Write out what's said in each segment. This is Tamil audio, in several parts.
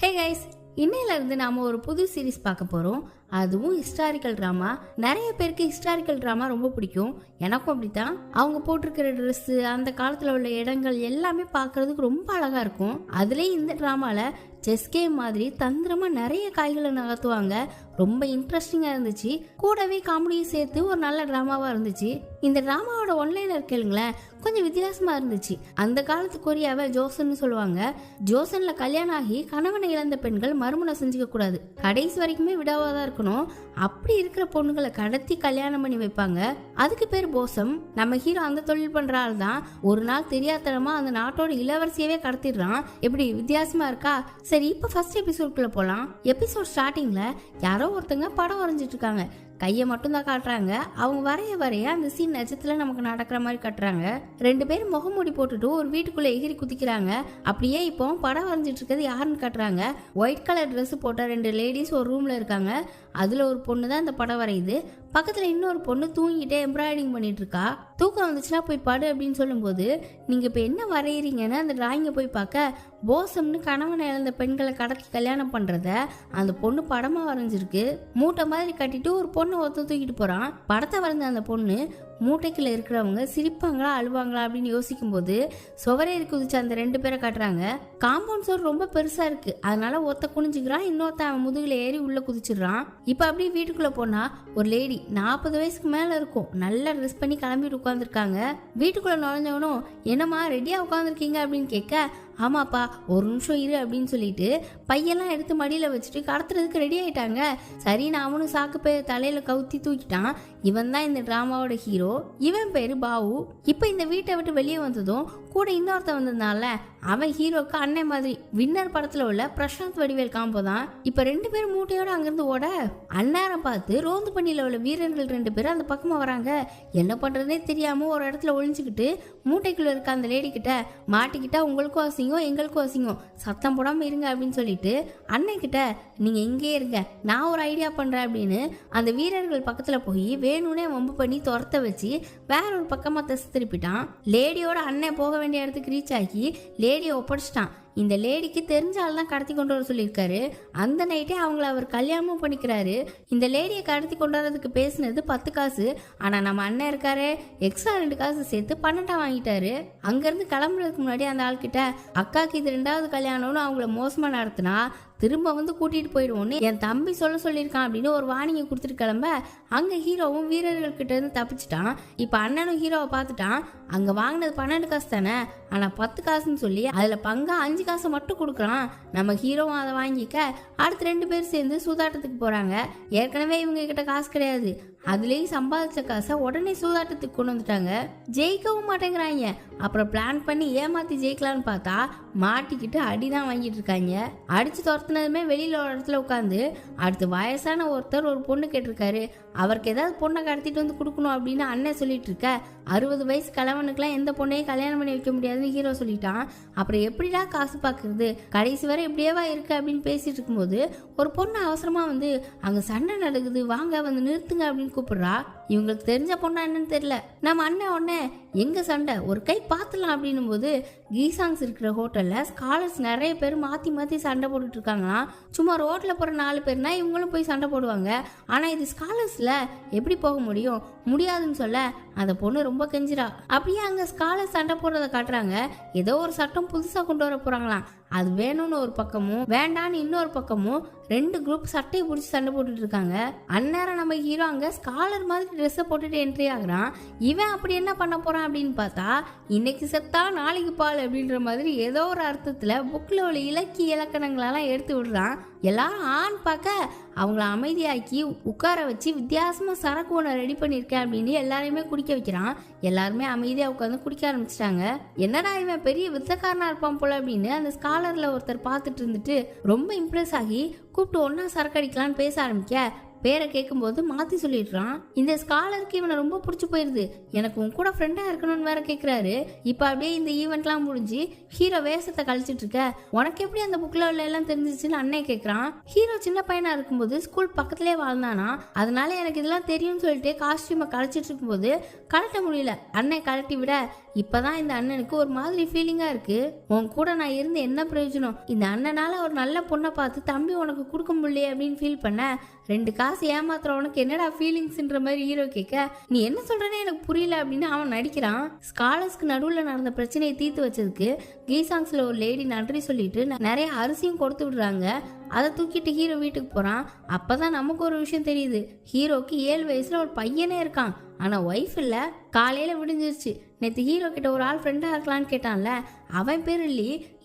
ஹே கைஸ், இன்னையிலேருந்து நாம் ஒரு புது சீரீஸ் பார்க்க போகிறோம். அதுவும் ஹிஸ்டாரிக்கல் ட்ராமா. நிறைய பேருக்கு ஹிஸ்டாரிக்கல் ட்ராமா ரொம்ப பிடிக்கும். எனக்கும் அப்படித்தான். அவங்க போட்டிருக்கிற ட்ரெஸ்ஸு, அந்த காலத்தில் உள்ள இடங்கள் எல்லாமே பார்க்கறதுக்கு ரொம்ப அழகாக இருக்கும். அதுலேயும் இந்த ட்ராமாவில் செஸ் கேம் மாதிரி தந்திரமாக நிறைய காய்களை நகர்த்துவாங்க. ரொம்ப இன்ட்ரெஸ்டிங்காக இருந்துச்சு. கூடவே காமெடியும் சேர்த்து ஒரு நல்ல ட்ராமாவாக இருந்துச்சு. இந்த ட்ராமாவோட ஒன்லைனர் கேளுங்களேன், கொஞ்சம் வித்தியாசமாக இருந்துச்சு. அந்த காலத்து கொரியாவை ஜோசன்னு சொல்லுவாங்க. ஜோசன்ல கல்யாணம் ஆகி கணவனை இழந்த பெண்கள் மறுமணம் செஞ்சுக்க கூடாது, கடைசி வரைக்குமே விடாவாக தான் இருக்கணும். அப்படி இருக்கிற பொண்ணுங்களை கடத்தி கல்யாணம் பண்ணி வைப்பாங்க. அதுக்கு பேர் போசம். நம்ம ஹீரோ அந்த தொழில் பண்ற ஆள் தான். ஒரு நாள் தெரியாதனமா அந்த நாட்டோட இளவரசியவே கடத்திடுறான். எப்படி வித்தியாசமா இருக்கா? சரி, இப்ப ஃபர்ஸ்ட் எபிசோட்குள்ள போலாம். எபிசோட் ஸ்டார்டிங்ல யாரோ ஒருத்தங்க படம் வரைஞ்சிட்டு இருக்காங்க. கையை மட்டும் தான் காட்டுறாங்க. அவங்க வரைய அந்த சீன் நட்சத்திர நமக்கு நடக்கிற மாதிரி கட்டுறாங்க. 2 பேரும் முகமூடி போட்டுட்டு ஒரு வீட்டுக்குள்ள எகிரி குதிக்கிறாங்க. அப்படியே இப்போ படம் வரைஞ்சிட்டு இருக்கிறது யாருன்னு காட்டுறாங்க. ஒயிட் கலர் ட்ரெஸ் போட்ட 2 லேடிஸ் ஒரு ரூம்ல இருக்காங்க. அதுல ஒரு பொண்ணு தான் இந்த படம் வரையுது. பக்கத்துல இன்னொரு பொண்ணு தூங்கிட்டே எம்ப்ராய்டிங் பண்ணிட்டு இருக்கா. தூக்கம் வந்துச்சுன்னா போய் படு அப்படின்னு சொல்லும்போது, நீங்க இப்ப என்ன வரைகிறீங்கன்னு அந்த டிராயிங்கை போய் பார்க்க, போசம்னு கணவனை இழந்த பெண்களை கடத்தி கல்யாணம் பண்றத அந்த பொண்ணு படமா வரைஞ்சிருக்கு. மூட்டை மாதிரி கட்டிட்டு ஒரு பொண்ணு ஒருத்த தூக்கிட்டு போறான். படத்தை வரைஞ்ச அந்த பொண்ணு மூட்டைக்குள்ள இருக்கிறவங்க சிரிப்பாங்களா அழுவாங்களா அப்படின்னு யோசிக்கும் போது சுவரேறி குதிச்சு அந்த 2 பேரை காட்டுறாங்க. காம்பவுண்ட் சுவர் ரொம்ப பெருசா இருக்கு. அதனால ஒருத்த குனிஞ்சுக்கிறான், இன்னொருத்த அவன் முதுகுல ஏறி உள்ள குதிச்சிடுறான். இப்ப அப்படியே வீட்டுக்குள்ள போனா ஒரு லேடி 40 வயசுக்கு மேல இருக்கும், நல்லா ட்ரெஸ் பண்ணி கிளம்பிட்டு உட்காந்துருக்காங்க. வீட்டுக்குள்ள நுழைஞ்சவனும் என்னம்மா ரெடியா உட்காந்துருக்கீங்க அப்படின்னு கேட்க, ஆமாப்பா ஒரு நிமிஷம் இரு அப்படின்னு சொல்லிட்டு பையெல்லாம் எடுத்து மடியில வச்சுட்டு கடத்துறதுக்கு ரெடி ஆயிட்டாங்க. சரி, நான் அவனும் சாக்கு போய் தலையில கவுத்தி தூக்கிட்டான். இவன் தான் இந்த டிராமாவோட ஹீரோ. இவன் பேரு பாவு. இப்ப இந்த வீட்டை விட்டு வெளியே வந்ததும் கூட இன்னொருத்த வந்ததுனால அவன் ஹீரோக்கு அண்ணன் மாதிரி. வின்னர் படத்துல உள்ள பிரசாந்த் வடிவேல் காம்போ தான். இப்ப 2 பேரும் மூட்டையோட அங்கிருந்து ஓட அந்நேரம் பார்த்து ரோந்து பண்ணியில உள்ள வீரர்கள் 2 பேரும் அந்த பக்கமா வராங்க. என்ன பண்றதுனே தெரியாம ஒரு இடத்துல ஒளிஞ்சுக்கிட்டு மூட்டைக்குள்ள இருக்க அந்த லேடி கிட்ட மாட்டிக்கிட்டா உங்களுக்கும் அசிங்கம் எங்களுக்கும் அசிங்கம், சத்தம் போடாம இருங்க அப்படின்னு சொல்லிட்டு அண்ணன் கிட்ட நீங்க எங்கே இருங்க, நான் ஒரு ஐடியா பண்றேன் அப்படின்னு அந்த வீரர்கள் பக்கத்துல போய் வேணும்னே வம்பு பண்ணி துரத்த வச்சு வேற ஒரு பக்கமா தசை திருப்பிட்டான். லேடியோட அண்ணன் போக வேண்டிய இடத்துக்கு ரீச் ஆகி லேடியை ஒப்படைச்சிட்டான். இந்த லேடிக்கு தெரிஞ்ச ஆள் தான் கடத்தி கொண்டு வர சொல்லியிருக்காரு. அந்த நைட்டே அவங்கள அவர் கல்யாணமும் பண்ணிக்கிறாரு. இந்த லேடியை கடத்தி கொண்டு வரதுக்கு பேசினது 10 காசு. ஆனால் நம்ம அண்ணன் இருக்காரு, எக்ஸ்ட்ரா 2 காசு சேர்த்து 12 வாங்கிட்டாரு. அங்கேருந்து கிளம்புறதுக்கு முன்னாடி அந்த ஆள்கிட்ட அக்காக்கு இது 2வது கல்யாணம்னு அவங்கள மோசமாக நடத்தினா திரும்ப வந்து கூட்டிகிட்டு போயிடுவோன்னு என் தம்பி சொல்லியிருக்கான் அப்படின்னு ஒரு வார்னிங்கை கொடுத்துட்டு கிளம்ப அங்கே ஹீரோவும் வீரர்கள் கிட்ட இருந்து தப்பிச்சிட்டான். இப்போ அண்ணனும் ஹீரோவை பார்த்துட்டான். அங்கே வாங்கினது 12 காசு தானே, ஆனால் 10 காசுன்னு சொல்லி அதில் பங்கா 5 காசை மட்டும் கொடுக்குறான். நம்ம ஹீரோவும் அதை வாங்கிக்க அடுத்து 2 பேர் சேர்ந்து சூதாட்டத்துக்கு போகிறாங்க. ஏற்கனவே இவங்க கிட்ட காசு கிடையாது. அதுலேயும் சம்பாதிச்ச காசை உடனே சூதாட்டத்துக்கு கொண்டு வந்துட்டாங்க. ஜெயிக்கவும் மாட்டேங்கிறாங்க. அப்புறம் பிளான் பண்ணி ஏமாத்தி ஜெயிக்கலான்னு பார்த்தா மாட்டிக்கிட்டு அடிதான் வாங்கிட்டு இருக்காங்க. அடிச்சு துரத்துனதுமே வெளியில ஒரு இடத்துல உட்காந்து அடுத்து வயசான ஒருத்தர் ஒரு பொண்ணு கேட்டிருக்காரு. அவருக்கு ஏதாவது பொண்ணை கடத்திட்டு வந்து கொடுக்கணும் அப்படின்னு அண்ணன் சொல்லிட்டு இருக்க, 60 வயசு கிழவனுக்குலாம் எந்த பொண்ணையும் கல்யாணம் பண்ணி வைக்க முடியாதுன்னு ஹீரோ சொல்லிட்டான். அப்புறம் எப்படிடா காசு பார்க்கறது, கடைசி வரை எப்படியேவா இருக்கு அப்படின்னு பேசிட்டு இருக்கும்போது ஒரு பொண்ணு அவசரமா வந்து அங்க சண்டை நடக்குது, வாங்க வந்து நிறுத்துங்க அப்படின்னு கூப்பிடுறா. இவங்களுக்கு தெரிஞ்ச பொண்ணா என்னன்னு தெரியல. நம்ம அண்ணன் உடனே எங்க சண்டை, ஒரு கை பார்த்துலாம் அப்படின்னும் போது கீசாங்ஸ் இருக்கிற ஹோட்டல்ல ஸ்காலர்ஸ் நிறைய பேர் மாத்தி மாத்தி சண்டை போட்டுட்டு இருக்காங்களாம். சும்மா ரோட்ல போற 4 பேர்னா இவங்களும் போய் சண்டை போடுவாங்க. ஆனா இது ஸ்காலர்ஸ்ல எப்படி போக முடியும், முடியாதுன்னு சொல்ல அந்த பொண்ணு ரொம்ப கெஞ்சிரா. அப்படியே அங்க ஸ்காலர் சண்டை போடுறத காட்டுறாங்க. ஏதோ ஒரு சட்டம் புதுசா கொண்டு வர போறாங்களாம். அது வேணும்னு ஒரு பக்கமும் வேண்டான்னு இன்னொரு பக்கமும் 2 குரூப் சட்டையை பிடிச்சி சண்டை போட்டுட்டு இருக்காங்க. அந்நேரம் நம்ம ஹீரோ அங்க ஸ்காலர் மாதிரி ட்ரெஸ்ஸை போட்டுட்டு என்ட்ரி ஆகுறான். இவன் அப்படி என்ன பண்ண போறான் அப்படின்னு பார்த்தா இன்னைக்கு செத்தா நாளைக்கு பால் அப்படின்ற மாதிரி ஏதோ ஒரு அர்த்தத்துல புக்ல உள்ள இலக்கிய இலக்கணங்களெல்லாம் எடுத்து விடுறான். எல்லாரும் ஆண் பார்க்க அவங்கள அமைதியாக்கி உட்கார வச்சு வித்தியாசமா சரக்கு ஒன்று ரெடி பண்ணியிருக்கேன் அப்படின்னு எல்லாரையுமே குடிக்க வைக்கிறான். எல்லாருமே அமைதியா உட்காந்து குடிக்க ஆரம்பிச்சிட்டாங்க. என்னடா இவன் பெரிய வித்தக்காரனா இருப்பான் போல அப்படின்னு அந்த ஸ்காலர்ல ஒருத்தர் பார்த்துட்டு இருந்துட்டு ரொம்ப இம்ப்ரெஸ் ஆகி கூப்பிட்டு ஒன்னா சரக்கு அடிக்கலான்னு பேச ஆரம்பிக்க பேரை கேட்கும்போது மாத்தி சொல்லிடுறான். இந்த ஸ்காலருக்கு இவனை ரொம்ப பிடிச்சி போயிருது, எனக்கு உன் கூட ஃப்ரெண்டா இருக்கணும்னு வேற கேட்கிறாரு. இப்ப அப்படியே இந்த ஈவெண்ட்லாம் முடிஞ்சு ஹீரோ வேஷத்தை கழிச்சிட்டு இருக்க, உனக்கு எப்படி அந்த புக்ல உள்ள எல்லாம் தெரிஞ்சிச்சுன்னு அண்ணே கேட்கறான். ஹீரோ சின்ன பையனா இருக்கும்போது ஸ்கூல் பக்கத்திலே வாழ்ந்தானா, அதனால எனக்கு இதெல்லாம் தெரியும்னு சொல்லிட்டு காஸ்டியூமை கழிச்சிட்டு இருக்கும்போது கழட்ட முடியல. அண்ணன் கழட்டி விட இப்பதான் இந்த அண்ணனுக்கு ஒரு மாதிரி ஃபீலிங்கா இருக்கு. உன் கூட நான் இருந்து என்ன பிரயோஜனம், இந்த அண்ணனால ஒரு நல்ல பொண்ணை பார்த்து தம்பி உனக்கு கொடுக்க முடியல அப்படின்னு ஃபீல் பண்ண, 2 காசு ஏமாத்துற உனக்கு என்னடா ஃபீலிங்ஸ்ன்ற மாதிரி ஹீரோ கேட்க, நீ என்ன சொல்றேன்னு எனக்கு புரியல அப்படின்னு அவன் நடிக்கிறான். ஸ்காலர்ஸ்க்கு நடுவில் நடந்த பிரச்சனையை தீர்த்து வச்சதுக்கு கீசாங்ஸ்ல ஒரு லேடி நன்றி சொல்லிட்டு நிறைய அரிசியும் கொடுத்து விடுறாங்க. அதை தூக்கிட்டு ஹீரோ வீட்டுக்கு போறான். அப்பதான் நமக்கு ஒரு விஷயம் தெரியுது, ஹீரோக்கு 7 வயசுல ஒரு பையனே இருக்கான், ஆனா ஒய்ஃப் இல்ல. காலையில விடிஞ்சிருச்சு. நேற்று ஹீரோ கிட்ட ஒரு ஆள் ஃப்ரெண்டா இருக்கலான்னு கேட்டான்ல, அவன் பேரு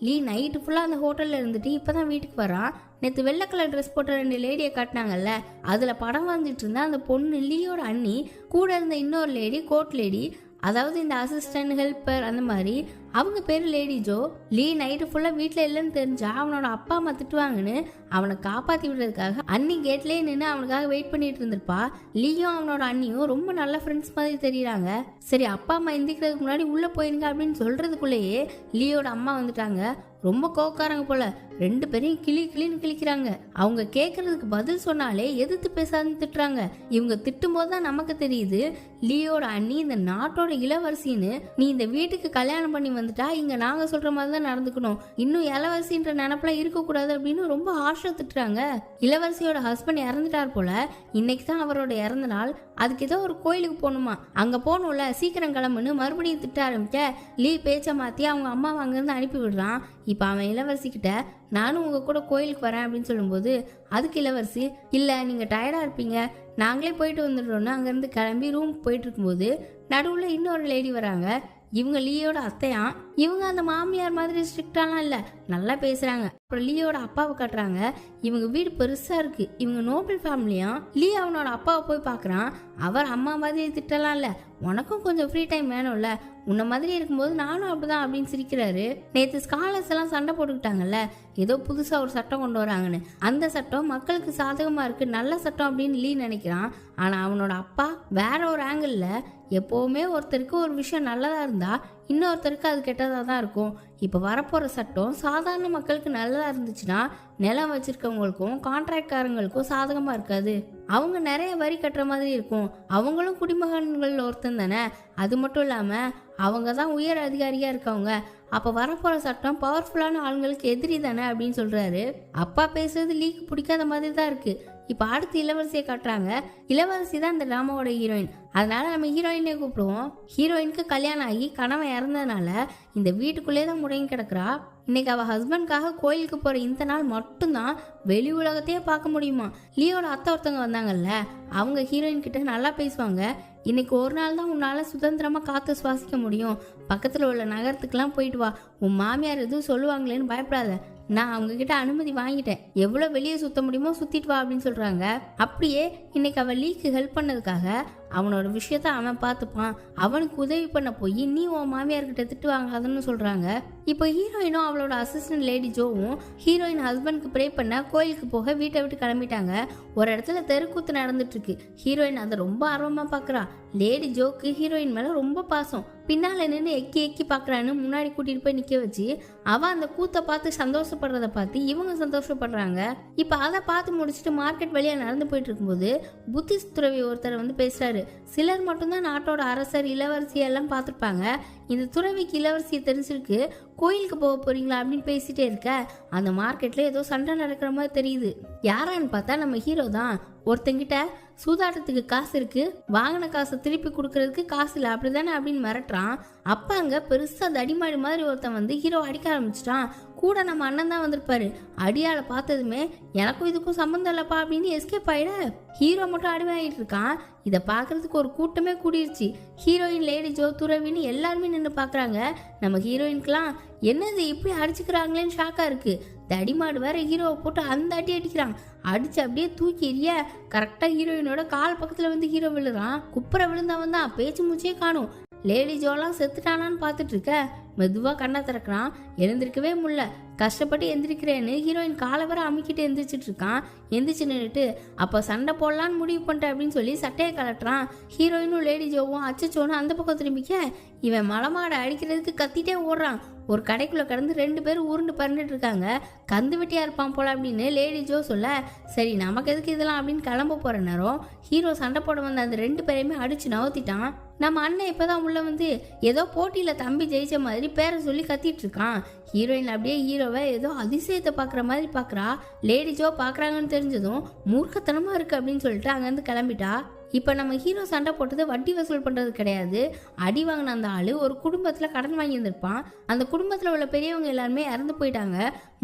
லீ நைட்டு ஃபுல்லா அந்த ஹோட்டல்ல இருந்துட்டு இப்பதான் வீட்டுக்கு வரான். நேற்று வெள்ளை கலர் ட்ரெஸ் போட்ட 2 லேடியை காட்டினாங்கல்ல, அதுல படம் வந்துட்டு இருந்தா அந்த பொண்ணு லீயோட அண்ணி, கூட இருந்த இன்னொரு லேடி கோட் லேடி, அதாவது இந்த அசிஸ்டன்ட் ஹெல்ப்பர் அந்த மாதிரி, அவங்க பேரு லேடி ஜோ. லீ நைட்டு ஃபுல்லா வீட்டுல இல்லைன்னு தெரிஞ்சா அவனோட அப்பா அம்மா திட்டுவாங்கன்னு அவனை காப்பாத்தி விடுறதுக்காக அண்ணி கேட்லயே நின்று அவனுக்காக வெயிட் பண்ணிட்டு இருந்திருப்பா. லீயும் அவனோட அண்ணியும் ரொம்ப நல்ல ஃப்ரெண்ட்ஸ் மாதிரி தெரியுறாங்க. சரி அப்பா அம்மா எந்திக்கிறதுக்கு முன்னாடி உள்ள போயிருங்க அப்படின்னு சொல்றதுக்குள்ளேயே லீயோட அம்மா வந்துட்டாங்க. ரொம்ப கோக்காரங்க போல, 2 பேரையும் கிளின்னு கிளிக்கிறாங்க. அவங்க கேட்கறதுக்கு பதில் சொன்னாலே எதிர்த்து பேசாதுன்னு திட்டுறாங்க. இவங்க திட்டும் போதுதான் நமக்கு தெரியுது லீயோட அண்ணி இந்த நாட்டோட இளவரசின்னு. நீ இந்த வீட்டுக்கு கல்யாணம் பண்ணி வந்துட்டா இங்க நாங்க சொல்ற மாதிரி தான் நடந்துக்கணும், இன்னும் இளவரசின்ற நினைப்புல இருக்கக்கூடாது அப்படின்னு ரொம்ப ஹார்ஷா திட்டுறாங்க. இளவரசியோட ஹஸ்பண்ட் இறந்துட்டார் போல, இன்னைக்கு தான் அவரோட இறந்த நாள், அதுக்கு ஏதோ ஒரு கோயிலுக்கு போகணுமா, அங்க போகணும்ல சீக்கிரம் கிளம்புன்னு மறுபடியும் திட்ட ஆரம்பிக்க லீ பேச்ச மாத்தி அவங்க அம்மாவை அங்கிருந்து அனுப்பி விடுறான். இப்ப அவன் இளவரசி கிட்ட நானும் உங்க கூட கோயிலுக்கு வரேன் அப்படின்னு சொல்லும்போது அதுக்கு இளவரசி, இல்ல நீங்க டயர்டா இருப்பீங்க, நாங்களே போயிட்டு வந்துடுறோம்னு அங்கிருந்து கிளம்பி ரூம் போயிட்டு இருக்கும்போது நடுவுல இன்னொரு லேடி வராங்க. இவங்க லீயோட அத்தையா. இவங்க அந்த மாமியார் மாதிரி ஸ்ட்ரிக்டாலாம் இல்ல, நல்லா பேசுறாங்க. அப்புறம் லீயோட அப்பாவை காட்டுறாங்க. இவங்க வீடு பெருசா இருக்கு, இவங்க நோபல் ஃபேமிலியா. லீ அவனோட அப்பாவை போய் பாக்குறான். அவர் அம்மா மாதிரி திட்டலாம் இல்ல, உனக்கும் கொஞ்சம் ஃப்ரீ டைம் வேணும்ல, உன்ன மாதிரி இருக்கும்போது நானும் அப்படிதான் அப்படின்னு சிரிக்கிறாரு. நேற்று ஸ்காலர்ஸ் எல்லாம் சண்டை போட்டுக்கிட்டாங்கல்ல, ஏதோ புதுசா ஒரு சட்டம் கொண்டு வராங்கன்னு, அந்த சட்டம் மக்களுக்கு சாதகமா இருக்கு, நல்ல சட்டம் அப்படின்னு லீ நினைக்கிறான். ஆனா அவனோட அப்பா வேற ஒரு ஆங்கிள், எப்பவுமே ஒருத்தருக்கு ஒரு விஷயம் நல்லதா இருந்தா இன்னொருத்தருக்கு அது கெட்டதா தான் இருக்கும். இப்ப வரப்போற சட்டம் சாதாரண மக்களுக்கு நல்லதா இருந்துச்சுன்னா நிலம் வச்சிருக்கவங்களுக்கும் கான்ட்ராக்ட்காரங்களுக்கும் சாதகமா இருக்காது, அவங்க நிறைய வரி கட்டுற மாதிரி இருக்கும், அவங்களும் குடிமகன்கள் ஒருத்தன் தானே, அது மட்டும் இல்லாம அவங்க தான் உயர் அதிகாரியா இருக்கவங்க, அப்ப வரப்போற சட்டம் பவர்ஃபுல்லான ஆளுங்களுக்கு எதிரி தானே அப்படின்னு சொல்றாரு. அப்பா பேசுறது லீக்கு பிடிக்காத மாதிரி தான் இருக்கு. இப்ப அடுத்து இளவரசியை காட்டுறாங்க. இளவரசி தான் இந்த டிராமாவோட ஹீரோயின், அதனால நம்ம ஹீரோயினே கூப்பிடுவோம். ஹீரோயினுக்கு கல்யாணம் ஆகி கணவன் இறந்ததுனால இந்த வீட்டுக்குள்ளே தான் முடங்கி கிடக்குறா. இன்னைக்கு அவ ஹஸ்பண்ட்காக கோயிலுக்கு போற இந்த நாள் மட்டும்தான் வெளி உலகத்தையே பார்க்க முடியுமா. லியோட அத்தை ஒருத்தவங்க வந்தாங்கல்ல, அவங்க ஹீரோயின் கிட்ட நல்லா பேசுவாங்க. இன்னைக்கு ஒரு நாள் தான் உன்னால சுதந்திரமா காத்து சுவாசிக்க முடியும், பக்கத்துல உள்ள நகரத்துக்குலாம் போயிட்டு வா, உன் மாமியார் எதுவும் சொல்லுவாங்களேன்னு பயப்படாத, நான் அவங்க கிட்ட அனுமதி வாங்கிட்டேன், எவ்வளவு வெளியே சுத்த முடியுமோ சுத்திட்டு வா அப்படின்னு சொல்றாங்க. அப்படியே இன்னைக்கு அவ லீக்கு ஹெல்ப் பண்ணதுக்காக அவனோட விஷயத்த அவன் பார்த்துப்பான், அவனுக்கு உதவி பண்ண போய் நீ உன் மாமியார் கிட்ட திட்டு வாங்காதுன்னு சொல்றாங்க. இப்போ ஹீரோயினும் அவளோட அசிஸ்டன்ட் லேடி ஜோவும் ஹீரோயின் ஹஸ்பண்ட்க்கு ப்ரே பண்ண கோயிலுக்கு போக வீட்டை விட்டு கிளம்பிட்டாங்க. ஒரு இடத்துல தெருக்கூத்து நடந்துட்டு இருக்கு. ஹீரோயின் அதை ரொம்ப ஆர்வமா பாக்குறா. லேடி ஜோக்கு ஹீரோயின் மேல ரொம்ப பாசம். பின்னால நின்று எக்கி எக்கி பாக்குறான்னு முன்னாடி கூட்டிட்டு போய் நிக்க வச்சு அவ அந்த கூத்தை பார்த்து சந்தோஷப்படுறத பார்த்து இவங்க சந்தோஷப்படுறாங்க. இப்ப அதை பார்த்து முடிச்சுட்டு மார்க்கெட் வழியா நடந்து போயிட்டு இருக்கும்போது புத்திஸ்ட் துறவி ஒருத்தர் வந்து பேசுறாரு. சிலர் மட்டும்தான் நாட்டோட அரசர் இளவரசி எல்லாம் பார்த்துருப்பாங்க, இந்த துறவிக்கு இளவரசியை தெரிஞ்சிருக்கு, கோயிலுக்கு போக போறீங்களா அப்படின்னு பேசிட்டே இருக்க அந்த மார்க்கெட்ல ஏதோ சண்டை நடக்கிற மாதிரி தெரியுது. யாரான்னு பார்த்தா நம்ம ஹீரோ தான். ஒருத்தங்கிட்ட சூதாட்டத்துக்கு காசு இருக்கு, வாங்கின காசை திருப்பி கொடுக்கறதுக்கு காசு இல்லை அப்படிதானே அப்படின்னு மிரட்டுறான். அப்ப அங்க பெருசா தடிமாடி மாதிரி ஒருத்தன் வந்து ஹீரோ அடிக்க ஆரம்பிச்சிட்டான். கூட நம்ம அண்ணன் தான் வந்திருப்பாரு. அடியால பார்த்ததுமே எனக்கும் இதுக்கும் சம்மந்தம் இல்லப்பா அப்படின்னு எஸ்கேப் ஆயிட ஹீரோ மட்டும் அடிவாயிட்டு இருக்கான். இதை பாக்குறதுக்கு ஒரு கூட்டமே கூடிருச்சு. ஹீரோயின் லேடி ஜோ துறவின்னு எல்லாருமே நின்று பாக்குறாங்க. நம்ம ஹீரோயின்க்குலாம் என்னது இப்படி அடிச்சுக்கிறாங்களேன்னு ஷாக்கா இருக்கு. தடிமாடு வேற ஹீரோவை போட்டு அந்த அடி அடிக்கிறான். அடிச்சு அப்படியே தூக்கி எறிய கரெக்டா ஹீரோயினோட கால் பக்கத்துல வந்து ஹீரோ விழுறான். குப்புற விழுந்தவன் தான், பேச்சு மூச்சே காணும். லேடி ஜோலாம் செத்துட்டானான்னு பார்த்துட்டு இருக்க மெதுவாக கண்ணை திறக்கிறான். எழுந்திருக்கவே முடியல. கஷ்டப்பட்டு எந்திரிக்கிறேன்னு ஹீரோயின் காலை வர அமுக்கிட்டு எந்திரிச்சிட்டு இருக்கான். எந்திரிச்சு நின்றுட்டு அப்போ சண்டை போடலான்னு முடிவு பண்ணிட்டேன் அப்படின்னு சொல்லி சட்டையை கலட்டுறான். ஹீரோயினும் லேடி ஜோவும் அச்சச்சோன்னு அந்த பக்கம் திரும்பிக்க இவன் மலமாடை அடிக்கிறதுக்கு கத்திட்டே ஓடுறான். ஒரு கடைக்குள்ளே கடந்து 2 பேரும் உருண்டு பறந்துட்டு இருக்காங்க. கந்து வெட்டியாக இருப்பான் போல அப்படின்னு லேடி ஜோ சொல்ல சரி நமக்கு எதுக்கு இதெல்லாம் அப்படின்னு கிளம்ப போகிற நேரம் ஹீரோ சண்டை போட வந்த அந்த 2 பேரையுமே அடிச்சு நவுத்திட்டான். நம்ம அண்ணன் இப்போதான் உள்ள வந்து ஏதோ போட்டியில் தம்பி ஜெயிச்ச மாதிரி பேரை சொல்லி கத்திட்டு இருக்கான். ஹீரோயின் அப்படியே ஹீரோவை ஏதோ அதிசயத்தை பார்க்குற மாதிரி பார்க்குறா. லேடி ஜோ பார்க்குறாங்கன்னு தெரிஞ்சதும் மூர்க்கத்தனமாக இருக்குது அப்படின்னு சொல்லிட்டு அங்கேருந்து கிளம்பிட்டா. இப்போ நம்ம ஹீரோ சண்டை போட்டது வட்டி வசூல் பண்ணுறது கிடையாது. அடி வாங்கின அந்த ஆள் ஒரு குடும்பத்தில் கடன் வாங்கியிருந்திருப்பான். அந்த குடும்பத்தில் உள்ள பெரியவங்க எல்லாருமே இறந்து போயிட்டாங்க.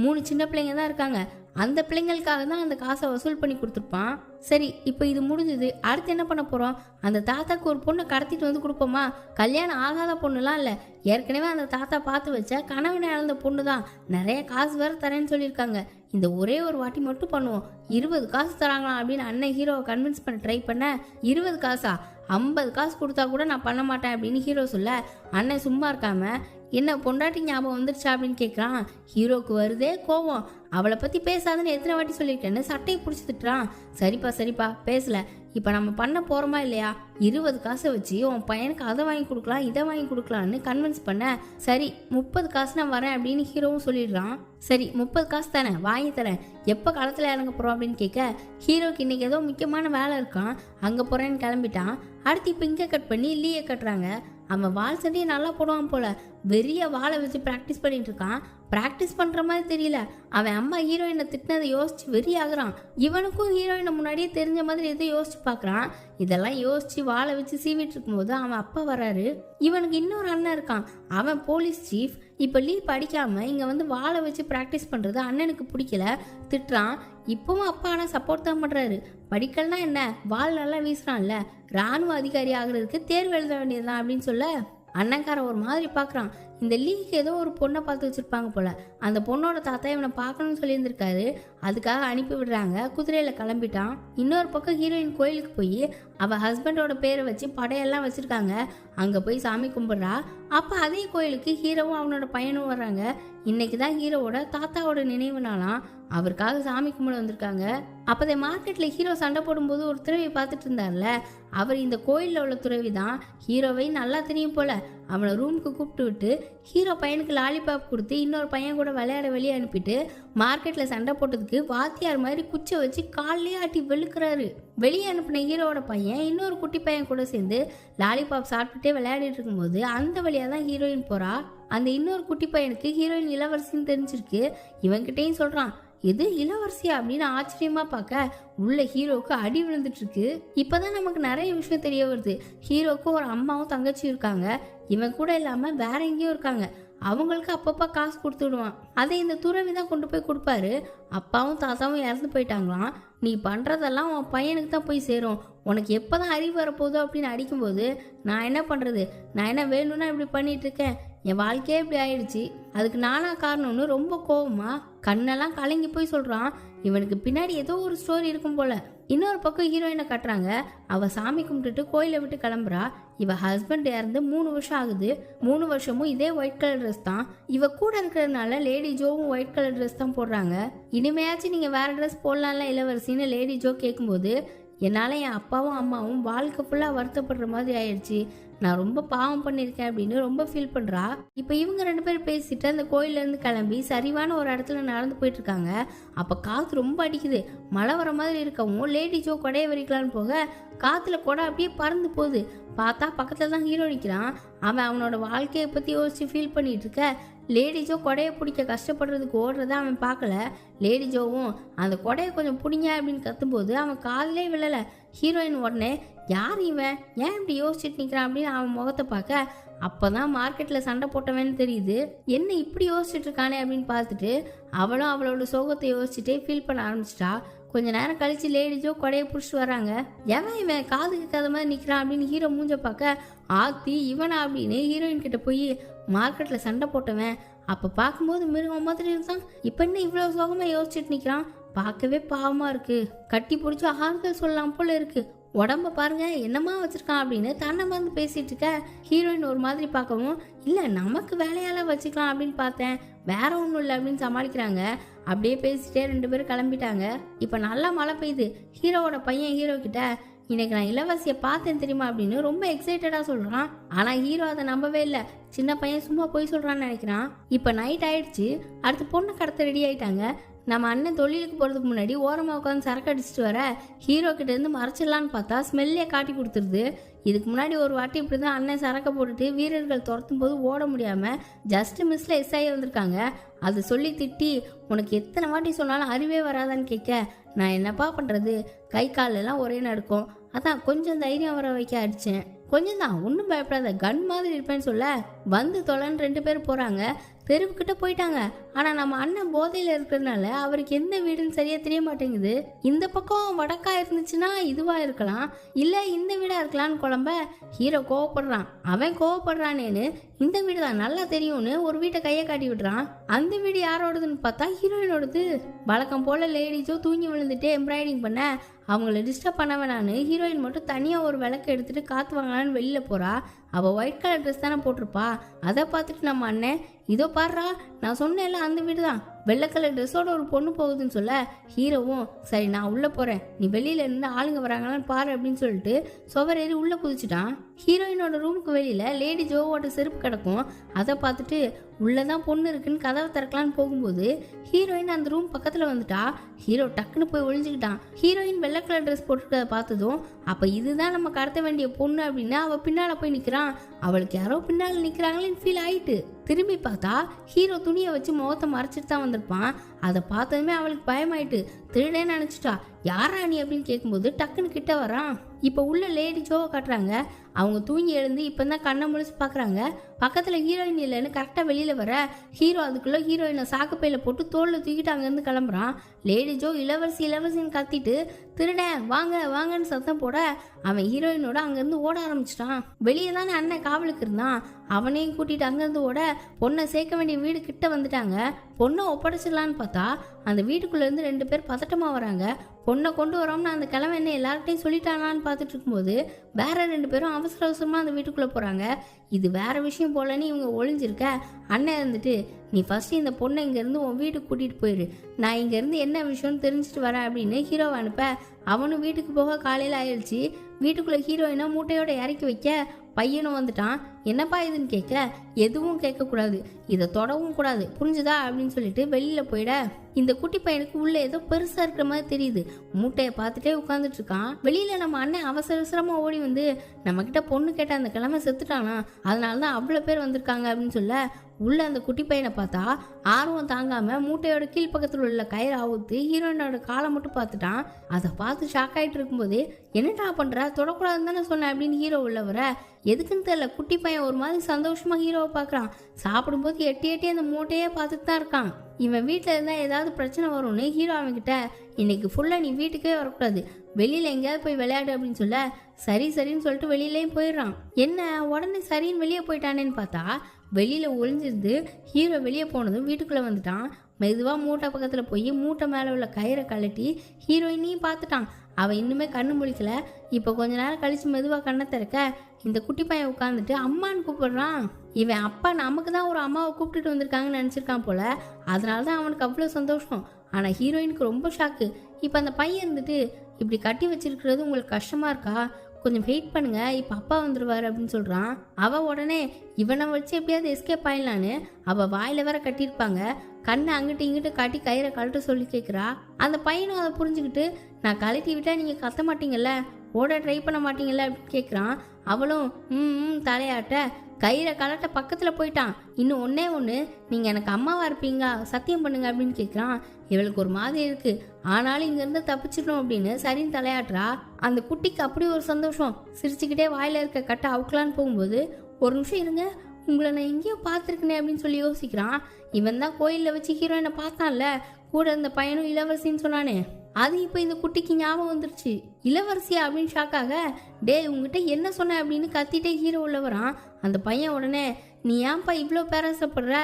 3 சின்ன பிள்ளைங்க தான் இருக்காங்க. அந்த பிள்ளைங்களுக்காக தான் அந்த காசை வசூல் பண்ணி கொடுத்துருப்பான். சரி இப்போ இது முடிஞ்சது, அடுத்து என்ன பண்ண போகிறோம்? அந்த தாத்தாக்கு ஒரு பொண்ணை கடத்திட்டு வந்து கொடுப்போமா? கல்யாணம் ஆகாத பொண்ணுலாம் இல்லை, ஏற்கனவே அந்த தாத்தா பார்த்து வச்ச கணவனை இழந்த பொண்ணு தான். நிறைய காசு வேற தரேன்னு சொல்லியிருக்காங்க. இந்த ஒரே ஒரு வாட்டி மட்டும் பண்ணுவோம். 20 காசு தராங்களாம் அப்படின்னு அண்ணன் ஹீரோவை கன்வின்ஸ் பண்ண ட்ரை பண்ண 20 காசா? 50 காசு கொடுத்தா கூட நான் பண்ண மாட்டேன் அப்படின்னு ஹீரோ சொல்ல அண்ணன் சும்மா இருக்காம என்ன பொண்டாட்டி ஞாபகம் வந்துருச்சா அப்படின்னு கேட்குறான். ஹீரோக்கு வருதே கோவம். அவளை பற்றி பேசாதுன்னு எத்தனை வாட்டி சொல்லியிருக்கேன்னு சட்டையை பிடிச்சி திட்டுறான். சரிப்பா பேசல. இப்போ நம்ம பண்ண போகிறோமா இல்லையா? 20 காசை வச்சு உன் பையனுக்கு அதை வாங்கி கொடுக்கலாம் இதை வாங்கி கொடுக்கலான்னு கன்வின்ஸ் பண்ண சரி 30 காசு நான் வரேன் அப்படின்னு ஹீரோவும் சொல்லிடுறான். சரி 30 காசு தானே வாங்கி தரேன், எப்போ களத்தில் இறங்க போகிறோம் அப்படின்னு கேட்க ஹீரோக்கு இன்னைக்கு ஏதோ முக்கியமான வேலை இருக்கான், அங்கே போகிறேன்னு கிளம்பிட்டான். அடுத்து இப்போ இங்கே கட் பண்ணி லீயை கட்டுறாங்க. அவன் வால் சண்டையை நல்லா போடுவான் போல. வெறிய வாழை வச்சு ப்ராக்டிஸ் பண்ணிட்டு இருக்கான். ப்ராக்டிஸ் பண்ணுற மாதிரி தெரியல. அவன் அம்மா ஹீரோயினை திட்டினதை யோசிச்சு வெறி ஆகுறான். இவனுக்கும் ஹீரோயினை முன்னாடியே தெரிஞ்ச மாதிரி எதோ யோசிச்சு பார்க்குறான். இதெல்லாம் யோசிச்சு வாழை வச்சு சீவிட்டு இருக்கும்போது அவன் அப்பா வராரு. இவனுக்கு இன்னொரு அண்ணன் இருக்கான், அவன் போலீஸ் சீஃப். இப்போ லீவ் படிக்காமல் இங்கே வந்து வாழை வச்சு ப்ராக்டிஸ் பண்ணுறது அண்ணனுக்கு பிடிக்கல, திட்டுறான். இப்போவும் அப்பா ஆனால் சப்போர்ட் தான் பண்ணுறாரு. படிக்கலனா என்ன, வால் நல்லா வீசுறான்ல, ராணுவ அதிகாரி ஆகுறதுக்கு தேர்வு எழுத வேண்டியதுதான் அப்படின்னு சொல்ல அண்ணன்காரன் ஒரு மாதிரி பார்க்குறான். இந்த லீக்கு ஏதோ ஒரு பொண்ணை பார்த்து வச்சுருப்பாங்க போல். அந்த பொண்ணோட தாத்தா இவனை பார்க்கணும்னு சொல்லியிருந்திருக்காரு. அதுக்காக அனுப்பி விடுறாங்க. குதிரையில் கிளம்பிட்டான். இன்னொரு பக்கம் ஹீரோயின் கோயிலுக்கு போய் அவள் ஹஸ்பண்டோட பேரை வச்சு படையெல்லாம் வச்சுருக்காங்க. அங்கே போய் சாமி கும்பிட்றா. அப்போ அதே கோயிலுக்கு ஹீரோவும் அவனோட பையனும் வர்றாங்க. இன்னைக்கு தான் ஹீரோவோட தாத்தாவோட நினைவு நாளாம். அவருக்காக சாமி கும்பிட வந்திருக்காங்க. அப்போதே மார்க்கெட்டில் ஹீரோ சண்டை போடும்போது ஒரு துறவி பார்த்துட்டு இருந்தார்ல, அவர் இந்த கோயிலில் உள்ள துறவி தான். ஹீரோவை நல்லா தெரியும் போல. அவனை ரூமுக்கு கூப்பிட்டு விட்டு ஹீரோ பையனுக்கு லாலிபாப் கொடுத்து இன்னொரு பையன் கூட விளையாட வெளியே அனுப்பிட்டு மார்க்கெட்டில் சண்டை போட்டதுக்கு வாத்தியார் மாதிரி குச்சை வச்சு காலையே ஆட்டி வெளுக்கிறாரு. வெளியே அனுப்பின ஹீரோவோட பையன் இன்னொரு குட்டி பையன் கூட சேர்ந்து லாலிபாப் சாப்பிட்டுட்டே விளையாடிட்டு இருக்கும்போது அந்த வழியாக தான் ஹீரோயின் போகிறா. அந்த இன்னொரு குட்டி பையனுக்கு ஹீரோயின் இளவரசின்னு தெரிஞ்சிருக்கு. இவன்கிட்டையும் சொல்கிறான், எது இளவரசியா அப்படின்னு ஆச்சரியமா பார்க்க உள்ள ஹீரோவுக்கு அடி விழுந்துட்டு இருக்கு. இப்பதான் நமக்கு நிறைய விஷயம் தெரிய வருது. ஹீரோக்கு ஒரு அம்மாவும் தங்கச்சியும் இருக்காங்க. இவன் கூட இல்லாம வேற எங்கேயும் இருக்காங்க. அவங்களுக்கு அப்பப்போ காசு கொடுத்து விடுவான். அதை இந்த துறவி தான் கொண்டு போய் கொடுப்பாரு. அப்பாவும் தாத்தாவும் இறந்து போயிட்டாங்களாம். நீ பண்ணுறதெல்லாம் உன் பையனுக்கு தான் போய் சேரும். உனக்கு எப்போ தான் அறிவு வரப்போதோ அப்படின்னு அடிக்கும்போது நான் என்ன பண்ணுறது, நான் என்ன வேணும்னா இப்படி பண்ணிட்டு இருக்கேன், என் வாழ்க்கையே இப்படி ஆயிடுச்சு, அதுக்கு நானா காரணம்னு ரொம்ப கோவமா கண்ணெல்லாம் கலங்கி போய் சொல்கிறான். இவனுக்கு பின்னாடி ஏதோ ஒரு ஸ்டோரி இருக்கும் போல. இன்னொரு பக்கம் ஹீரோயினை கட்டுறாங்க. அவள் சாமி கும்பிட்டுட்டு கோயிலை விட்டு கிளம்புறா. இவ ஹஸ்பண்ட் இறந்து 3 வருஷம் ஆகுது. 3 வருஷமும் இதே ஒயிட் கலர் ட்ரெஸ் தான். இவ கூட இருக்கிறதுனால லேடி ஜோவும் ஒயிட் கலர் ட்ரெஸ் தான் போடுறாங்க. இனிமையாச்சும் நீங்கள் வேற ட்ரெஸ் போடலாம்ல இளவரசின்னு லேடி ஜோ கேட்கும்போது என்னால் என் அப்பாவும் அம்மாவும் வாழ்க்கை ஃபுல்லாக வருத்தப்படுற மாதிரி ஆயிடுச்சு, நான் ரொம்ப பாவம் பண்ணியிருக்கேன் அப்படின்னு ரொம்ப ஃபீல் பண்ணுறா. இப்போ இவங்க 2 பேரும் பேசிட்டு அந்த கோயிலேருந்து கிளம்பி சரிவான ஒரு இடத்துல நடந்து போயிட்டு இருக்காங்க. அப்போ காற்று ரொம்ப அடிக்குது. மழை வர மாதிரி இருக்கவும் லேடி ஜோ கொடையை வரிக்கலான்னு போக காற்றுல கொடை அப்படியே பறந்து போகுது. பார்த்தா பக்கத்தில் தான் ஹீரோ நிற்கிறான். அவன் அவனோட வாழ்க்கையை பற்றி யோசிச்சு ஃபீல் பண்ணிட்டு இருக்க லேடி ஜோ கொடையை பிடிக்க கஷ்டப்படுறதுக்கு ஓடுறத அவன் பார்க்கல. லேடி ஜோவும் அந்த கொடையை கொஞ்சம் பிடிங்க அப்படின்னு கத்தும்போது அவன் காலிலே விழலை. ஹீரோயின் உடனே யார் இவன், ஏன் இப்படி யோசிச்சுட்டு நிற்கிறான் அப்படின்னு அவன் முகத்தை பார்க்க அப்போதான் மார்க்கெட்டில் சண்டை போட்டவன்னு தெரியுது. என்ன இப்படி யோசிச்சுட்டு இருக்கானே அப்படின்னு பார்த்துட்டு அவளும் அவளோட சோகத்தை யோசிச்சுட்டே ஃபீல் பண்ண ஆரம்பிச்சிட்டா. கொஞ்ச நேரம் கழிச்சு லேடி ஜோ கொடையை பிடிச்சிட்டு வராங்க. எவன் இவன் காது கேட்காத மாதிரி நிற்கிறான் அப்படின்னு ஹீரோ மூஞ்ச பார்க்க ஆத்தி இவனா அப்படின்னு ஹீரோயின் கிட்ட போய் மார்க்கெட்டில் சண்டை போட்டவன் அப்போ பார்க்கும்போது மிருகம் மாதிரி இருந்தான், இப்போ என்ன இவ்வளோ சோகமாக யோசிச்சுட்டு நிற்கிறான், பார்க்கவே பாவமாக இருக்கு, கட்டி பிடிச்சி ஆறுதல் சொல்லலாம் போல இருக்கு, உடம்ப பாருங்க என்னமா வச்சிருக்கான் அப்படின்னு தன்னை வந்து பேசிட்டு இருக்க ஹீரோயின் ஒரு மாதிரி பார்க்கவும், இல்லை நமக்கு வேலையால வச்சுக்கலாம் அப்படின்னு பார்த்தேன், வேற ஒன்றும் இல்லை அப்படின்னு சமாளிக்கிறாங்க. அப்படியே பேசிட்டே 2 பேரும் கிளம்பிட்டாங்க. இப்போ நல்லா மழை பெய்யுது. ஹீரோவோட பையன் ஹீரோ கிட்ட, இன்னைக்கு நான் இளவரசியை பார்த்தேன் தெரியுமா அப்படின்னு ரொம்ப எக்ஸைட்டடாக சொல்கிறான். ஆனால் ஹீரோ அதை நம்பவே இல்லை. சின்ன பையன் சும்மா போய் சொல்கிறான்னு நினைக்கிறான். இப்போ நைட் ஆயிடுச்சு. அடுத்து பொண்ணு கடத்த ரெடி ஆயிட்டாங்க. நம்ம அண்ணன் தொழிலுக்கு போகிறதுக்கு முன்னாடி ஓரமாக உட்காந்து சரக்கு அடிச்சுட்டு வர ஹீரோ கிட்ட இருந்து மறைச்சிடலான்னு பார்த்தா ஸ்மெல்லே காட்டி கொடுத்துருது. இதுக்கு முன்னாடி ஒரு வாட்டி இப்படி தான் அண்ணன் சரக்கை போட்டுட்டு வீரர்கள் துரத்தும் போது ஓட முடியாமல் ஜஸ்ட் மிஸ்ல எஸ் ஆகி வந்திருக்காங்க. அது சொல்லி திட்டி, உனக்கு எத்தனை வாட்டி சொன்னாலும் அறிவே வராதான்னு கேட்க, நான் என்னப்பா பண்ணுறது, கை காலெல்லாம் ஒரே நடுக்கும், அதான் கொஞ்சம் தைரியம் வர வைக்க அடித்தேன், கொஞ்சம் தான், ஒன்றும் பயப்படாத, கன் மாதிரி இருப்பேன்னு சொல்ல வந்து தொலைன்னு 2 பேர் போகிறாங்க. தெருவுக்கிட்ட போயிட்டாங்க. ஆனால் நம்ம அண்ணன் போதையில் இருக்கிறதுனால அவருக்கு எந்த வீடுன்னு சரியாக தெரிய மாட்டேங்குது. இந்த பக்கம் வடக்கா இருந்துச்சுன்னா இதுவாக இருக்கலாம், இல்லை இந்த வீடாக இருக்கலான்னு குழம்ப ஹீரோ கோவப்படுறான். அவன் கோவப்படுறானேன்னு இந்த வீடு தான் நல்லா தெரியும்னு ஒரு வீட்டை கையை காட்டி விடுறான். அந்த வீடு யாரோடதுன்னு பார்த்தா ஹீரோயினோடது. வழக்கம் போல் லேடிஸோ தூங்கி விழுந்துட்டு எம்ப்ராய்டிங் பண்ண அவங்கள டிஸ்டர்ப் பண்ண வேணான்னு ஹீரோயின் மட்டும் தனியாக ஒரு விளக்கு எடுத்துகிட்டு காற்று வாங்கலான்னு வெளியில் போகிறா. அவள் ஒயிட் கலர் ட்ரெஸ் தானே போட்டிருப்பா. அதை பார்த்துட்டு நம்ம அண்ணன், இதோ பாடுறா நான் சொன்னேன்ல அந்த வீடு தான், வெள்ளை கலர் ட்ரெஸ்ஸோட ஒரு பொண்ணு போகுதுன்னு சொல்ல ஹீரோவும், சரி நான் உள்ளே போகிறேன், நீ வெளியில் இருந்து ஆளுங்க வராங்களான்னு பாரு அப்படின்னு சொல்லிட்டு சுவர் ஏறி உள்ளே குதிச்சுட்டான். ஹீரோயினோட ரூமுக்கு வெளியில் லேடி ஜோவோட செருப்பு கிடக்கும். அதை பார்த்துட்டு உள்ளதான் பொண்ணு இருக்குன்னு கதவை திறக்கலான்னு போகும்போது ஹீரோயின் அந்த ரூம் பக்கத்தில் வந்துட்டா. ஹீரோ டக்குன்னு போய் ஒளிஞ்சுக்கிட்டான். ஹீரோயின் வெள்ளை கலர் ட்ரெஸ் போட்டுருக்கதை பார்த்ததும், அப்போ இதுதான் நம்ம கடத்த வேண்டிய பொண்ணு அப்படின்னு அவள் பின்னால் போய் நிற்கிறான். அவளுக்கு யாரோ பின்னால் நிற்கிறாங்களேன்னு ஃபீல் ஆயிட்டு திரும்பி பார்த்தா ஹீரோ துணியை வச்சு முகத்தை மறைச்சிட்டு தான் வந்திருப்பான். அதை பார்த்ததுமே அவளுக்கு பயமாயிட்டு திருடேன்னு நினச்சிட்டா. யாரா நீ அப்படின்னு கேட்கும்போது டக்குன்னு கிட்ட வரான். இப்போ உள்ள லேடி ஜோவை காட்டுறாங்க. அவங்க தூங்கி எழுந்து இப்போ தான் கண்ணை முழிச்சு பார்க்குறாங்க. பக்கத்தில் ஹீரோயின் இல்லைன்னு கரெக்டாக வெளியில் வர ஹீரோ அதுக்குள்ளே ஹீரோயினை சாக்குப்பையில் போட்டு தோளில் தூக்கிட்டு அங்கேருந்து கிளம்புறான். லேடி ஜோ இளவரசி இளவரசின்னு கத்திட்டு திருடேன் வாங்க வாங்கன்னு சத்தம் போட அவன் ஹீரோயினோட அங்கேருந்து ஓட ஆரம்பிச்சிட்டான். வெளியே தானே அண்ணன் காவலுக்கு இருந்தான். அவனையும் கூட்டிகிட்டு அங்கேருந்து ஓட பொண்ணை சேர்க்க வேண்டிய வீடு கிட்ட வந்துட்டாங்க. பொண்ணை ஒப்படைச்சிடலான்னு பார்த்தா அந்த வீட்டுக்குள்ளேருந்து 2 பேர் பதட்டமாக வராங்க. பொண்ணை கொண்டு வரோம்னு அந்த கிழமை என்ன எல்லார்ட்டையும் சொல்லிட்டானான்னு பார்த்துட்டு இருக்கும்போது வேற 2 பேரும் அவசர அவசரமாக அந்த வீட்டுக்குள்ளே போகிறாங்க. இது வேற விஷயம் போலன்னு இவங்க ஒளிஞ்சிருக்க. அண்ணன் இருந்துட்டு, நீ ஃபர்ஸ்ட் இந்த பொண்ணை இங்கேருந்து உன் வீட்டுக்கு கூட்டிகிட்டு போயிரு, நான் இங்கேருந்து என்ன விஷயம்னு தெரிஞ்சுட்டு வரேன் அப்படின்னு ஹீரோவை அனுப்ப அவனும் வீட்டுக்கு போக காலையில் ஆயிடுச்சு. வீட்டுக்குள்ளே ஹீரோயினை மூட்டையோட இறக்கி வைக்க பையனும் வந்துட்டான். என்னப்பா இதுன்னு கேட்க, எதுவும் கேட்கக்கூடாது, இதை தொடவும் கூடாது புரிஞ்சுதா அப்படின்னு சொல்லிட்டு வெளியில் போயிட இந்த குட்டி பையனுக்கு உள்ள ஏதோ பெருசாக இருக்கிற மாதிரி தெரியுது. மூட்டையை பார்த்துட்டே உட்காந்துட்டு இருக்கான். வெளியில் நம்ம அண்ணன் அவசர அவசரமாக ஓடி வந்து, நம்ம கிட்ட பொண்ணு கேட்ட அந்த கிழமை செத்துட்டானா, அதனால தான் அவ்வளோ பேர் வந்திருக்காங்க அப்படின்னு சொல்ல உள்ள அந்த குட்டி பையனை பார்த்தா ஆர்வம் தாங்காம மூட்டையோட கீழ்ப்பக்கத்தில் உள்ள கயிறு அவுத்து ஹீரோயினோட காலை மட்டும் பார்த்துட்டான். அதை பார்த்து ஷாக் ஆகிட்டு இருக்கும்போதே, என்னடா பண்ற, தொடக்கூடாதுன்னு தானே சொன்னேன் அப்படின்னு ஹீரோ உள்ள வர எதுக்குன்னு தெரியல குட்டி பையன் ஒரு மாதிரி சந்தோஷமா ஹீரோவை பார்க்குறான். சாப்பிடும்போது எட்டி எட்டி அந்த மூட்டையே பார்த்துட்டு தான் இருக்கான். இவன் வீட்டில் இருந்தால் ஏதாவது பிரச்சனை வரும்னு ஹீரோ அவன்கிட்ட, இன்னைக்கு ஃபுல்லாக நீ வீட்டுக்கே வரக்கூடாது, வெளியில் எங்கேயாவது போய் விளையாடு அப்படின்னு சொல்ல சரி சரின்னு சொல்லிட்டு வெளியிலையும் போயிடுறான். என்ன உடனே சரின்னு வெளியே போயிட்டானேன்னு பார்த்தா வெளியில் ஒளிஞ்சிருந்து ஹீரோ வெளியே போனதும் வீட்டுக்குள்ளே வந்துட்டான். மெதுவாக மூட்டை பக்கத்தில் போய் மூட்டை மேலே உள்ள கயிறை கழட்டி ஹீரோயினையும் பார்த்துட்டான். அவன் இன்னுமே கண்ணு முழிக்கல. இப்போ கொஞ்ச நேரம் கழிச்சு மெதுவாக கண்ணை திறக்க இந்த குட்டி பையன் உட்காந்துட்டு அம்மான்னு கூப்பிடுறான். இவன் அப்பா நமக்கு தான் ஒரு அம்மாவை கூப்பிட்டுட்டு வந்திருக்காங்கன்னு நினச்சிருக்கான் போல. அதனால தான் அவனுக்கு அவ்வளோ சந்தோஷம். ஆனால் ஹீரோயினுக்கு ரொம்ப ஷாக்கு. இப்போ அந்த பையன் இருந்துட்டு, இப்படி கட்டி வச்சிருக்கிறது உங்களுக்கு கஷ்டமாக இருக்கா, கொஞ்சம் வெயிட் பண்ணுங்க, இப்போ அப்பா வந்துடுவார் அப்படின்னு சொல்கிறான். அவள் உடனே இவனை வச்சு எப்படியாவது எஸ்கேப் ஆயிடலான்னு அவள் வாயில் வேற கட்டியிருப்பாங்க. கண்ணை அங்கிட்டு இங்கிட்டு காட்டி கயிறை கழட்ட சொல்லி கேட்குறா. அந்த பையனும் அதை புரிஞ்சுக்கிட்டு, நான் கழட்டி விட்டா நீங்கள் கத்த மாட்டீங்கல்ல, ஓட ட்ரை பண்ண மாட்டீங்கல்ல அப்படின்னு கேட்குறான். அவளும் தலையாட்ட கயிறை கலட்ட பக்கத்தில் போயிட்டான். இன்னும் ஒன்று நீங்கள் எனக்கு அம்மாவாக இருப்பீங்களா, சத்தியம் பண்ணுங்க அப்படின்னு கேட்குறான். இவளுக்கு ஒரு மாதிரி இருக்கு. ஆனாலும் இங்கேருந்து தப்பிச்சிடணும் அப்படின்னு சரின்னு தலையாட்டுறா. அந்த குட்டிக்கு அப்படி ஒரு சந்தோஷம். சிரிச்சுக்கிட்டே வாயில் இருக்க கட்டை அவுக்கலான்னு போகும்போது, ஒரு நிமிஷம் இருங்க, உங்களை நான் எங்கேயோ பார்த்துருக்கனே அப்படின்னு சொல்லி யோசிக்கிறான். இவன் தான் கோயிலில் வச்சு ஹீரோயினை பார்த்தான்ல, கூட இருந்த பையனும் இளவரசின்னு சொன்னானே, அது இப்போ இந்த குட்டிக்கு ஞாபகம் வந்துருச்சு. இளவரசியா அப்படின்னு ஷாக்காக, டே உங்ககிட்ட என்ன சொன்ன அப்படின்னு கத்திட்டே ஹீரோ உள்ள வரான். அந்த பையன் உடனே, நீ ஏன்ப்பா இவ்வளோ பேராசப்படுற,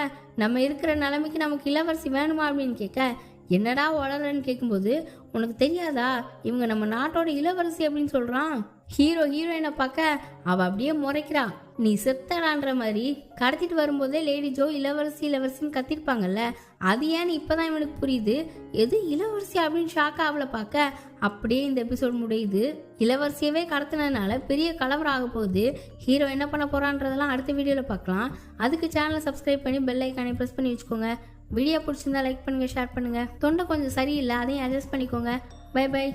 நம்ம இருக்கிற நிலைமைக்கு நமக்கு இளவரசி வேணுமா அப்படின்னு கேட்க, என்னடா வளரன்னு கேட்கும்போது, உனக்கு தெரியாதா, இவங்க நம்ம நாட்டோட இளவரசி அப்படின்னு சொல்கிறான். ஹீரோயினை பார்க்க அவள் அப்படியே முறைக்கிறா, நீ செத்தடான்ற மாதிரி. கடத்திட்டு வரும்போதே லேடி ஜோ இளவரசி இளவரசின்னு கத்திருப்பாங்கல்ல, அது ஏன்னு இப்போதான் இவனுக்கு புரியுது. எது இளவரசி அப்படின்னு ஷாக்கா அவளை பார்க்க. அப்படியே இந்த எபிசோட் முடியுது. இளவரசியவே கடத்தினதுனால பெரிய கலவரம் ஆக போகுது. ஹீரோ என்ன பண்ண போறான்றதெல்லாம் அடுத்த வீடியோவில் பார்க்கலாம். அதுக்கு சேனலை சப்ஸ்கிரைப் பண்ணி பெல் ஐக்கானை ப்ரெஸ் பண்ணி வச்சுக்கோங்க. வீடியோ பிடிச்சிருந்தா லைக் பண்ணுங்கள், ஷேர் பண்ணுங்கள். தொண்டை கொஞ்சம் சரியில்லை, அதையும் அட்ஜஸ்ட் பண்ணிக்கோங்க. Bye by.